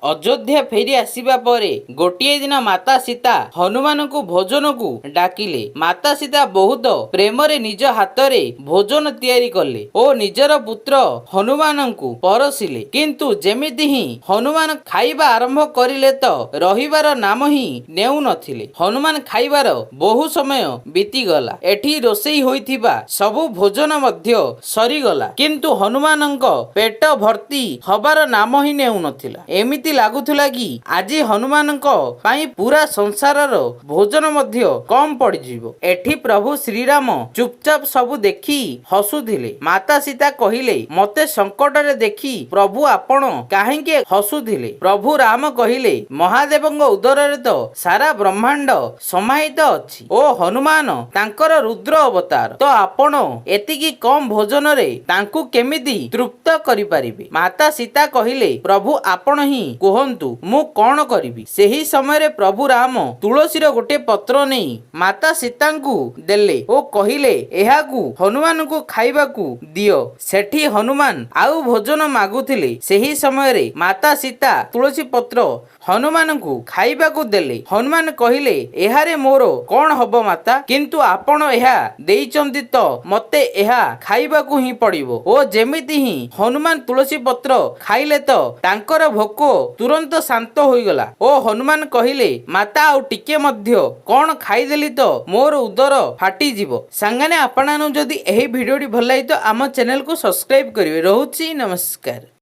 अयोध्या फेरी आसिबा परे गोटिए दिन माता सीता हनुमान को भोजन को डाकिले। माता सीता बहुत प्रेम रे निज हाथ रे भोजन तैयारी कले और निजर पुत्र हनुमान को परसिले। किंतु जेमिति ही हनुमान खाइबा आरंभ करिले तो रहिबार नाम ही नेउ नथिले। हनुमान खाइबार बहु समय बीतीगला। एठी रोषेई होइथिबा सबु भोजन मध्य सरीगला, किंतु हनुमानंक पेट भर्ती हबार नाम ही नेउ नथिला। एमिति लागुथुला कि आज हनुमानंक पाई पूरा संसारर भोजन मध्य कम पड़िजिवो। एठी प्रभु श्रीराम चुपचाप सबु देखी हसुथिले। माता सीता कहिले, मते संकट रे देखी प्रभु आपण काहेके हसुथिले? प्रभु राम कहिले, महादेवंग उदर रे तो सारा ब्रह्मांड समाहित अछि ओ हनुमान तांकर रुद्र अवतार, तो आपण एतिकी कम भोजन रे तांकु केमिति तृप्त करि परिबे? माता सीता कहिले, प्रभु आपण ही कहंतु मु कौन करिबि? सेही समय रे प्रभु राम तुलसीर गोटे पत्र नहीं माता सीतांकु देले ओ कहिले, एहाकु हनुमान को खाइबाकू दियो। सेठी हनुमान आउ भोजन मागुथिले। सेही समय रे माता सीता तुलसी पत्र हनुमान को खाइबाकू देले। हनुमान कहिले, एहारे मोर कौन हब माता, किंतु आपण एहा देइचंती तो मते एहा खाइबाकू ही पड़िबो। ओ जेमिति ही हनुमान तुलसी पत्र खाइले तो तांकर भोक तुरंत शांत होइगला। ओ हनुमान कहिले, माता आउ टिके मध्य कौन खाइदेली तो मोर उदर फाटी जीवो। सांगाने आपणानु जदि एही भिडियोटी भल लागि तो आम चैनल को सब्सक्राइब करिवे। रहूछि नमस्कार।